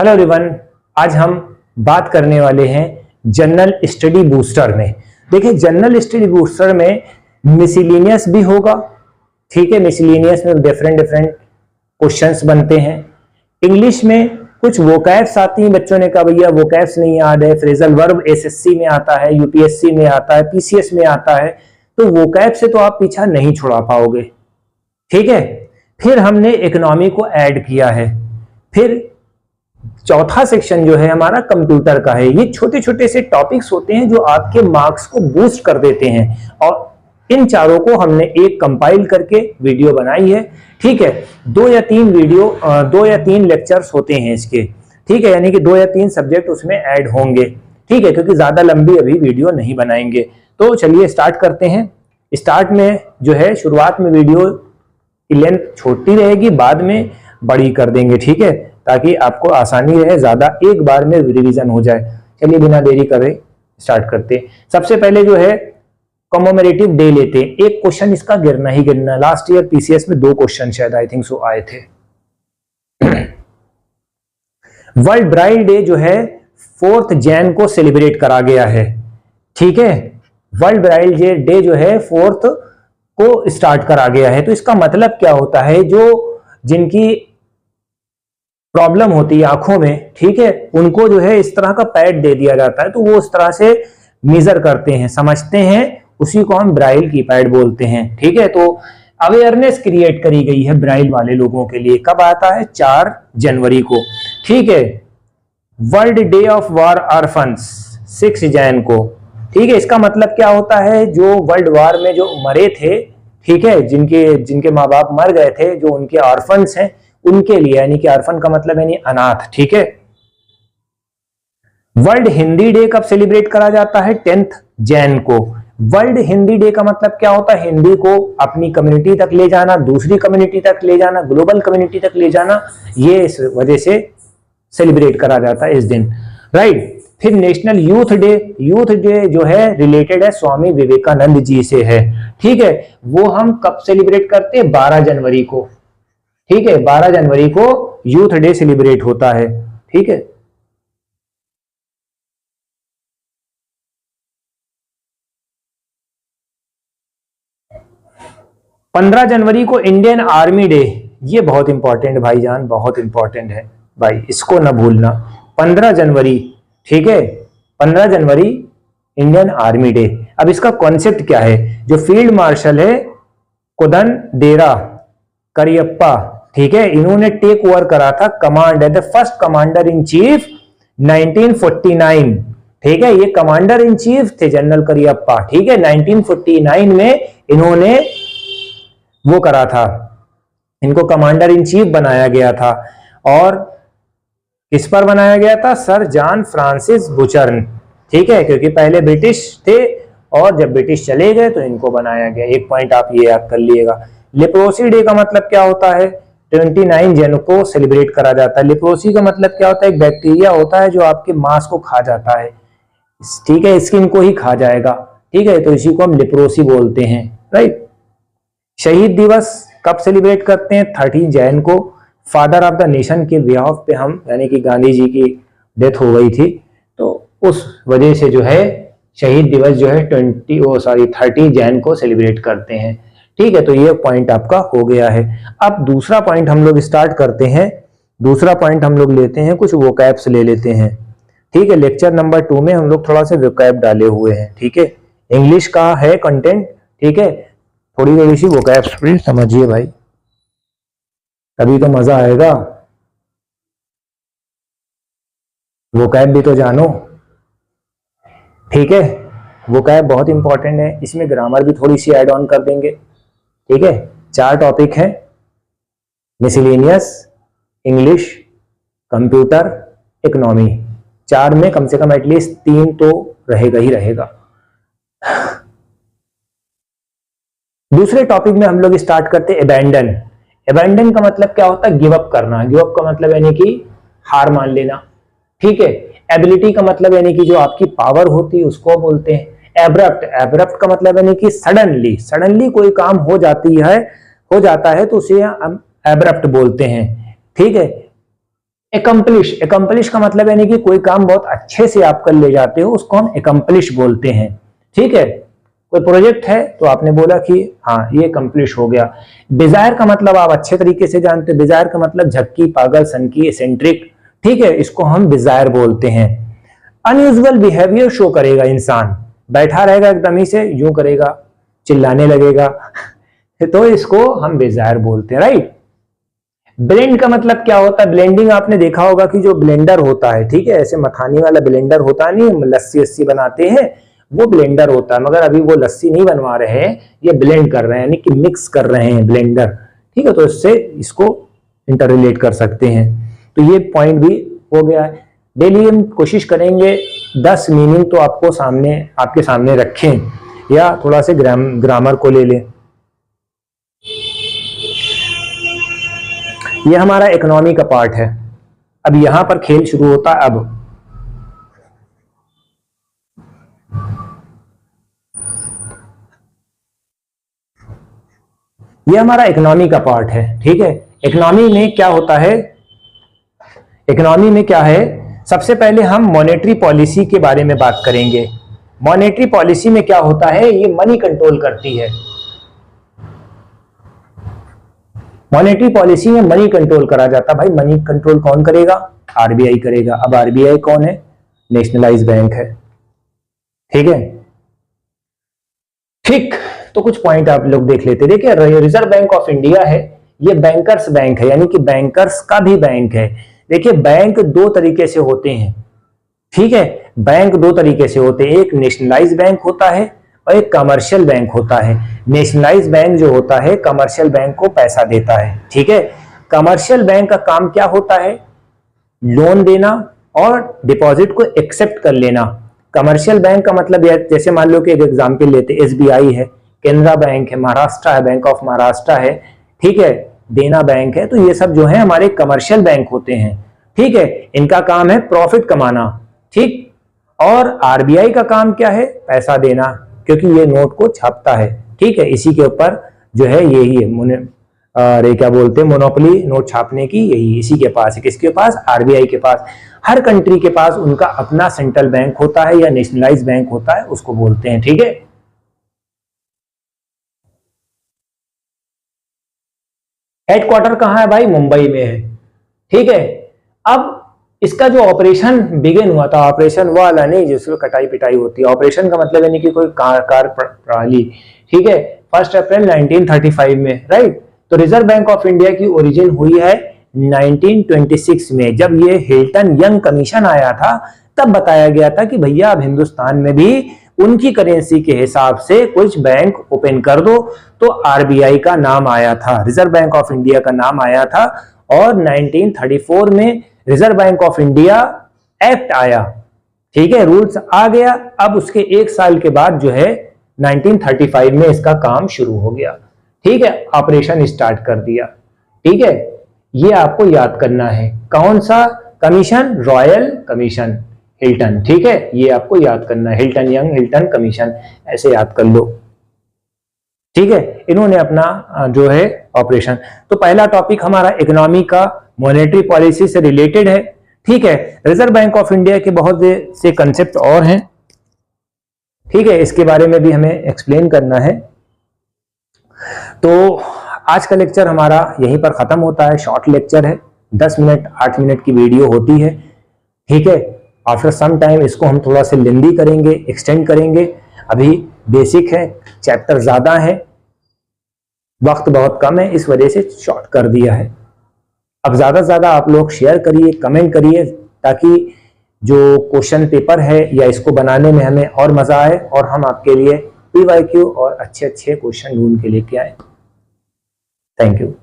Hello everyone, आज हम बात करने वाले हैं जनरल स्टडी बूस्टर में। देखिए, जनरल स्टडी बूस्टर में मिसलेनियस भी होगा। ठीक है, मिसलेनियस में डिफरेंट क्वेश्चंस बनते हैं। इंग्लिश में कुछ वोकैब्स आती हैं। बच्चों ने कहा भैया वोकैब्स नहीं याद है। फ्रेजल वर्ब एसएससी में आता है, यूपीएससी में आता है, पीसीएस में आता है, तो वोकैब से तो आप पीछा नहीं छुड़ा पाओगे। ठीक है, फिर हमने इकोनॉमी को ऐड किया है। फिर चौथा सेक्शन जो है हमारा कंप्यूटर का है। ये छोटे छोटे से टॉपिक्स होते हैं जो आपके मार्क्स को बूस्ट कर देते हैं, और इन चारों को हमने एक कंपाइल करके वीडियो बनाई है। ठीक है, 2 या 3 लेक्चर्स होते हैं इसके। ठीक है, यानी कि 2 या 3 सब्जेक्ट उसमें ऐड होंगे। ठीक है, क्योंकि ज्यादा लंबी अभी वीडियो नहीं बनाएंगे। तो चलिए स्टार्ट करते हैं। स्टार्ट में जो है शुरुआत में वीडियो की लेंथ छोटी रहेगी, बाद में बड़ी कर देंगे। ठीक है, ताकि आपको आसानी रहे, ज्यादा एक बार में रिवीजन हो जाए। चलिए बिना देरी करे स्टार्ट करते हैं। सबसे पहले जो है कॉमेमोरेटिव डे लेते हैं। एक क्वेश्चन इसका गिरना ही गिरना। लास्ट ईयर पीसीएस में 2 क्वेश्चन शायद आई थिंक सो आए थे। वर्ल्ड ब्राइड डे जो है 4 जैन को सेलिब्रेट करा गया है। ठीक है, वर्ल्ड ब्राइड डे जो है 4 को स्टार्ट करा गया है। तो इसका मतलब क्या होता है, जो जिनकी प्रॉब्लम होती है आंखों में, ठीक है, उनको जो है इस तरह का पैड दे दिया जाता है। तो वो उस तरह से मेजर करते हैं, समझते हैं, उसी को हम ब्राइल की पैड बोलते हैं। ठीक है, तो अवेयरनेस क्रिएट करी गई है ब्राइल वाले लोगों के लिए। कब आता है? 4 जनवरी को। ठीक है, world day of war orphans 6 Jain को। ठीक है, इसका मतलब क्या होता है, जो वर्ल्ड वॉर में जो मरे थे, ठीक है, जिनके माँ बाप मर गए थे, जो उनके ऑर्फन्स हैं, उनके लिए, यानी कि ऑर्फन का मतलब यानी अनाथ। ठीक है, वर्ल्ड हिंदी डे कब सेलिब्रेट करा जाता है? 10 जैन को। वर्ल्ड हिंदी डे का मतलब क्या होता है? हिंदी को अपनी कम्युनिटी तक ले जाना, दूसरी कम्युनिटी तक ले जाना, ग्लोबल कम्युनिटी तक ले जाना, ये इस वजह से सेलिब्रेट करा जाता है इस दिन। राइट। फिर national youth day. Youth day जो है रिलेटेड है स्वामी विवेकानंद जी से है। ठीक है, वो हम कब सेलिब्रेट करते हैं? 12 जनवरी को। ठीक है, 12 जनवरी को यूथ डे सेलिब्रेट होता है। ठीक है, पंद्रह जनवरी को इंडियन आर्मी डे। ये बहुत इंपॉर्टेंट भाईजान, बहुत इंपॉर्टेंट है भाई, इसको ना भूलना। 15 जनवरी, ठीक है, 15 जनवरी इंडियन आर्मी डे। अब इसका कॉन्सेप्ट क्या है? जो फील्ड मार्शल है कोदंडेरा करियप्पा, ठीक है, इन्होंने टेक ओवर करा था command, the first commander in chief 1949। ठीक है, ये कमांडर इन चीफ थे जनरल करियप्पा। ठीक है, 1949 में इन्होंने वो करा था, इनको कमांडर इन चीफ बनाया गया था। और किस पर बनाया गया था? सर जॉन फ्रांसिस बुचर्न। ठीक है, क्योंकि पहले ब्रिटिश थे और जब ब्रिटिश चले गए तो इनको बनाया गया। एक पॉइंट आप ये याद कर लिएगा। लेप्रोसी डे का मतलब क्या होता है? 29 जैन को सेलिब्रेट करा जाता है। लेप्रोसी का मतलब क्या होता है? एक बैक्टीरिया होता है जो आपके मांस को खा जाता है। ठीक है, स्किन को ही खा जाएगा। ठीक है, तो इसी को हम लेप्रोसी बोलते हैं। राइट। शहीद दिवस कब सेलिब्रेट करते हैं? 30 जैन को। फादर ऑफ द नेशन के बिहाफ पे हम, यानी कि गांधी जी की डेथ हो गई थी, तो उस वजह से जो है शहीद दिवस जो है 30 जैन को सेलिब्रेट करते हैं। ठीक है, तो ये पॉइंट आपका हो गया है। अब दूसरा पॉइंट हम लोग स्टार्ट करते हैं। दूसरा पॉइंट हम लोग लेते हैं, कुछ वोकैब्स ले लेते हैं। ठीक है, लेक्चर नंबर 2 में हम लोग थोड़ा सा वोकैब डाले हुए हैं। ठीक है, इंग्लिश का है कंटेंट। ठीक है, थोड़ी सी वोकैब्स प्लीज समझिए भाई, तभी तो मजा आएगा। वोकैब भी तो जानो। ठीक है, वोकैब बहुत इंपॉर्टेंट है। इसमें ग्रामर भी थोड़ी सी ऐड ऑन कर देंगे। ठीक है, 4 टॉपिक है, मिसलेनियस, इंग्लिश, कंप्यूटर, इकोनॉमी। 4 में कम से कम एटलीस्ट 3 तो रहेगा ही रहेगा। दूसरे टॉपिक में हम लोग स्टार्ट करते हैं अबैंडन। अबैंडन का मतलब क्या होता है? गिव अप करना। गिव अप का मतलब यानी कि हार मान लेना। ठीक है, एबिलिटी का मतलब यानी कि जो आपकी पावर होती है उसको बोलते हैं। एब्रप्ट, एब्रप्ट का मतलब यानी कि सडनली कोई काम हो जाता है तो उसे हम एब्रप्ट बोलते हैं। ठीक है, एकम्प्लिश का मतलब यानी कि कोई काम बहुत अच्छे से आप कर ले जाते हो, उसको हम एकम्प्लिश बोलते हैं। ठीक है, कोई प्रोजेक्ट है तो आपने बोला कि हाँ ये कंप्लीट हो गया। डिजायर का मतलब आप अच्छे तरीके से जानते हैं, डिजायर का मतलब झक्की, पागल, सनकी, एसेंट्रिक। ठीक है, इसको हम डिजायर बोलते हैं। अनयूजुअल बिहेवियर शो करेगा इंसान, बैठा रहेगा एकदम ही से यूं करेगा, चिल्लाने लगेगा तो इसको हम डिजायर बोलते हैं, राइट। ब्लेंड का मतलब क्या होता है? ब्लेंडिंग आपने देखा होगा कि जो ब्लेंडर होता है, ठीक है, ऐसे मथानी वाला ब्लेंडर होता है, नहीं लस्सी बनाते हैं, वो ब्लेंडर होता है। मगर अभी वो लस्सी नहीं बनवा रहे हैं, ये ब्लेंड कर रहे हैं, यानी कि मिक्स कर रहे हैं, ब्लेंडर। ठीक है, तो इससे इसको इंटर रिलेट कर सकते हैं। तो ये पॉइंट भी हो गया है। डेली हम कोशिश करेंगे 10 मीनिंग तो आपके सामने रखें, या थोड़ा से ग्रामर को ले लें। ये हमारा इकोनॉमी का पार्ट है। अब यहां पर खेल शुरू होता है। अब ये हमारा इकोनॉमी का पार्ट है। ठीक है, इकोनॉमी में क्या होता है? इकोनॉमी में क्या है? सबसे पहले हम मॉनेटरी पॉलिसी के बारे में बात करेंगे। मॉनेटरी पॉलिसी में क्या होता है? ये मनी कंट्रोल करती है। मॉनेटरी पॉलिसी में मनी कंट्रोल करा जाता है। भाई मनी कंट्रोल कौन करेगा? आरबीआई करेगा। अब आरबीआई कौन है? नेशनलाइज बैंक है। ठीक है, ठीक। तो कुछ पॉइंट आप लोग देख लेते। देखिए, रिजर्व बैंक ऑफ इंडिया है, ये बैंकर्स बैंक है, यानी कि बैंकर्स का भी बैंक है। देखिए, बैंक दो तरीके से होते हैं। ठीक है, बैंक दो तरीके से होते हैं, एक नेशनलाइज बैंक होता है और एक कमर्शियल बैंक होता है। नेशनलाइज बैंक जो होता है कमर्शियल बैंक को पैसा देता है। ठीक है, कमर्शियल बैंक का काम क्या होता है? लोन देना और डिपॉजिट को एक्सेप्ट कर लेना। कमर्शियल बैंक का मतलब जैसे मान लो कि एक एग्जांपल लेते, एसबीआई है, केनरा बैंक है, महाराष्ट्र है, बैंक ऑफ महाराष्ट्र है, ठीक है, देना बैंक है। तो ये सब जो है हमारे कमर्शियल बैंक होते हैं। ठीक है, इनका काम है प्रॉफिट कमाना। ठीक, और आरबीआई का काम क्या है? पैसा देना, क्योंकि ये नोट को छापता है। ठीक है, इसी के ऊपर जो है यही है, अरे क्या बोलते हैं, मोनोपोली नोट छापने की यही इसी के पास है। किसके पास? आरबीआई के पास। हर कंट्री के पास उनका अपना सेंट्रल बैंक होता है या नेशनलाइज बैंक होता है, उसको बोलते हैं। ठीक है, हेडक्वार्टर कहां है भाई? मुंबई में है। ठीक है, अब इसका जो ऑपरेशन बिगिन हुआ था, ऑपरेशन वो वाला नहीं जिसमें कटाई पिटाई होती है। ऑपरेशन का मतलब यानी कि कोई कार प्रणाली। ठीक है, 1 अप्रैल 1935 में, राइट। तो रिजर्व बैंक ऑफ इंडिया की ओरिजिन हुई है 1926 में, जब ये हिल्टन यंग कमीशन आया था। तब बताया गया था कि भैया अब हिंदुस्तान में भी उनकी करेंसी के हिसाब से कुछ बैंक ओपन कर दो। तो आरबीआई का नाम आया था, रिजर्व बैंक ऑफ इंडिया का नाम आया था। और 1934 में reserve bank of India act आया। ठीक है, रूल्स आ गया। अब उसके 1 साल के बाद जो है 1935 में इसका काम शुरू हो गया। ठीक है, ऑपरेशन स्टार्ट कर दिया। ठीक है, ये आपको याद करना है। कौन सा कमीशन? Royal commission Hilton. ठीक है, ये आपको याद करना है, हिल्टन यंग हिल्टन कमीशन, ऐसे याद कर लो। ठीक है, इन्होंने अपना जो है ऑपरेशन। तो पहला टॉपिक हमारा इकोनॉमी का मॉनेटरी पॉलिसी से रिलेटेड है। ठीक है, रिजर्व बैंक ऑफ इंडिया के बहुत से कंसेप्ट और हैं। ठीक है, इसके बारे में भी हमें एक्सप्लेन करना है। तो आज का लेक्चर हमारा यहीं पर खत्म होता है। शॉर्ट लेक्चर है, 10 मिनट 8 मिनट की वीडियो होती है। ठीक है, आफ्टर सम टाइम इसको हम थोड़ा सा लेंदी करेंगे, एक्सटेंड करेंगे। अभी बेसिक है, चैप्टर ज्यादा है, वक्त बहुत कम है, इस वजह से शॉर्ट कर दिया है। अब ज्यादा से ज्यादा आप लोग शेयर करिए, कमेंट करिए, ताकि जो क्वेश्चन पेपर है या इसको बनाने में हमें और मजा आए और हम आपके लिए PYQ और अच्छे क्वेश्चन ढूंढ के लेके आए। Thank you.